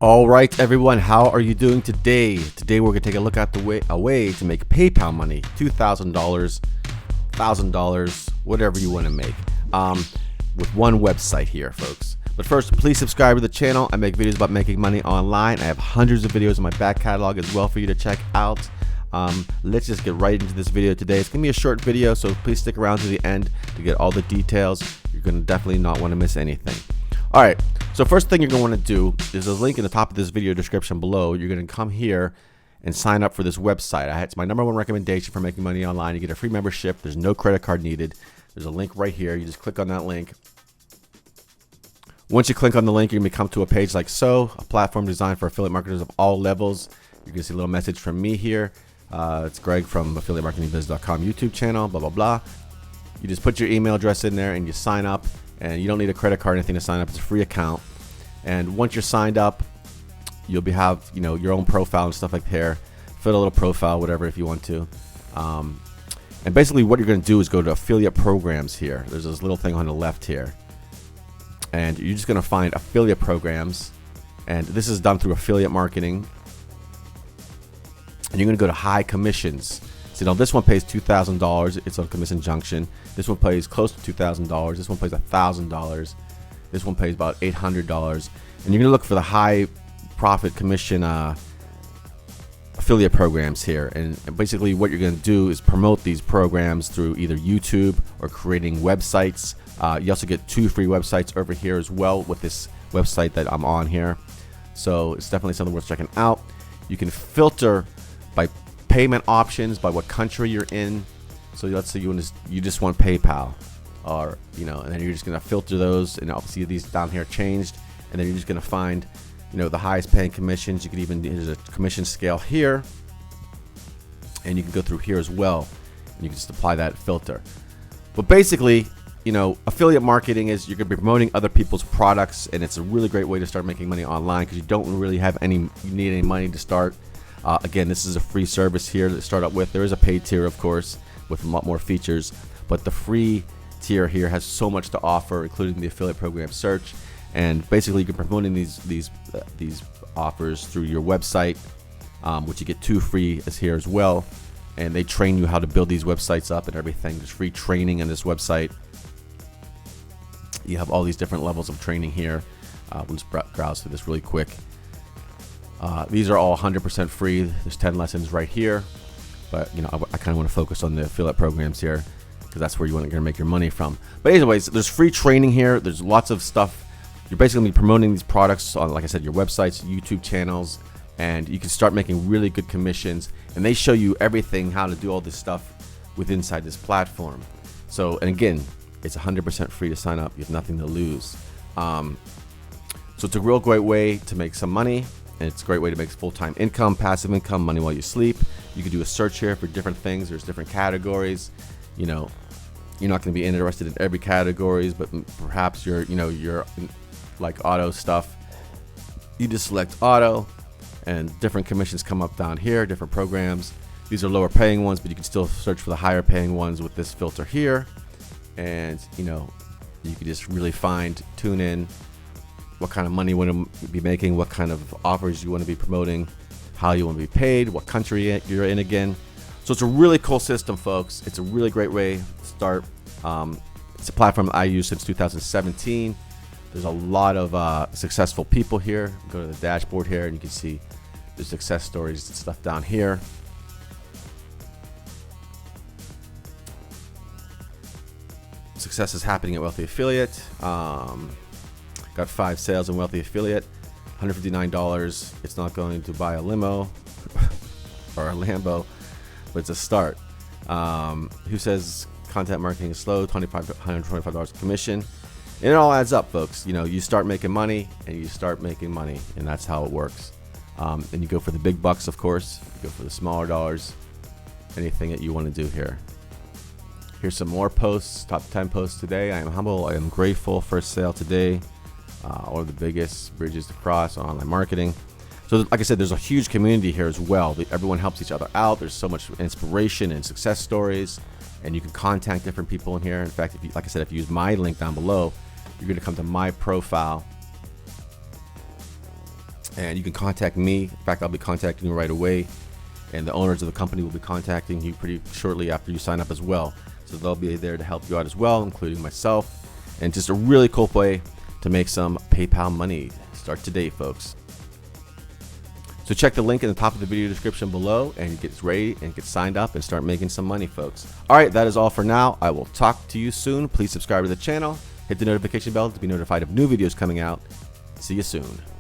All right, everyone, how are you doing today? Today we're gonna take a look at a way to make PayPal money, $2,000, $1,000, whatever you want to make, with one website here, folks. But first, please subscribe to the channel. I make videos about making money online. I have hundreds of videos in my back catalog as well for you to check out. Let's just get right into this video today. It's gonna be a short video, so please stick around to the end to get all the details. You're gonna definitely not want to miss anything. All right, so first thing you're going to want to do is a link in the top of this video description below. You're going to come here and sign up for this website. It's my #1 recommendation for making money online. You get a free membership. There's no credit card needed. There's a link right here. You just click on that link. Once you click on the link, you're going to come to a page like so, a platform designed for affiliate marketers of all levels. You're going to see a little message from me here. It's Greg from affiliatemarketingbiz.com YouTube channel, blah, blah, blah. You just put your email address in there and you sign up. And you don't need a credit card or anything to sign up. It's a free account. And once you're signed up, you'll have your own profile and stuff like there. Fill a little profile, whatever, if you want to. And basically what you're going to do is go to affiliate programs here. There's this little thing on the left here. And you're just going to find affiliate programs. And this is done through affiliate marketing. And you're going to go to high commissions. So now this one pays $2,000. It's on Commission Junction. This one pays close to $2,000. This one pays $1,000. This one pays about $800. And you're gonna look for the high profit commission affiliate programs here. And basically what you're gonna do is promote these programs through either YouTube or creating websites. You also get 2 free websites over here as well with this website that I'm on here. So it's definitely something worth checking out. You can filter by payment options, by what country you're in. So let's say you just want PayPal, or and then you're just gonna filter those, and obviously these down here changed, and then you're just gonna find the highest paying commissions. You can even, there's a commission scale here, and you can go through here as well, and you can just apply that filter. But basically, affiliate marketing is you're gonna be promoting other people's products, and it's a really great way to start making money online because you don't really have you need any money to start. Again, this is a free service here to start up with. There is a paid tier, of course, with a lot more features, but the free tier here has so much to offer, including the affiliate program search. And basically, you're promoting these offers through your website, which you get 2 free as here as well. And they train you how to build these websites up and everything. There's free training on this website. You have all these different levels of training here. We'll just browse through this really quick. These are all 100% free. There's 10 lessons right here, but I kind of want to focus on the affiliate programs here because that's where you're going to make your money from. But anyways, there's free training here. There's lots of stuff. You're basically promoting these products on, like I said, your websites, YouTube channels, and you can start making really good commissions. And they show you everything, how to do all this stuff inside this platform. So, and again, it's 100% free to sign up. You have nothing to lose. So it's a real great way to make some money. And it's a great way to make full-time income, passive income, money while you sleep. You can do a search here for different things. There's different categories. You're not going to be interested in every categories, but perhaps you're like auto stuff. You just select auto, and different commissions come up down here, different programs. These are lower paying ones, but you can still search for the higher paying ones with this filter here. And you can just really tune in what kind of money you want to be making, what kind of offers you want to be promoting, how you want to be paid, what country you're in again. So it's a really cool system, folks. It's a really great way to start. It's a platform I use since 2017. There's a lot of successful people here. Go to the dashboard here and you can see the success stories and stuff down here. Success is happening at Wealthy Affiliate. Got 5 sales in Wealthy Affiliate, $159. It's not going to buy a limo or a Lambo, but it's a start. Who says content marketing is slow? $125 commission. And it all adds up, folks. You start making money and you start making money, and that's how it works. And you go for the big bucks, of course. You go for the smaller dollars, anything that you want to do here. Here's some more posts, top 10 posts today. I am humble, I am grateful. First sale today. One of the biggest bridges to cross on online marketing. So like I said, there's a huge community here as well. Everyone helps each other out. There's so much inspiration and success stories, and you can contact different people in here. In fact, like I said, if you use my link down below, you're going to come to my profile, And you can contact me. In fact, I'll be contacting you right away. And the owners of the company will be contacting you pretty shortly after you sign up as well. So they'll be there to help you out as well, including myself. And just a really cool way to make some PayPal money. Start today, folks. So check the link in the top of the video description below and get ready and get signed up and start making some money, folks. All right, that is all for now. I will talk to you soon. Please subscribe to the channel. Hit the notification bell to be notified of new videos coming out. See you soon.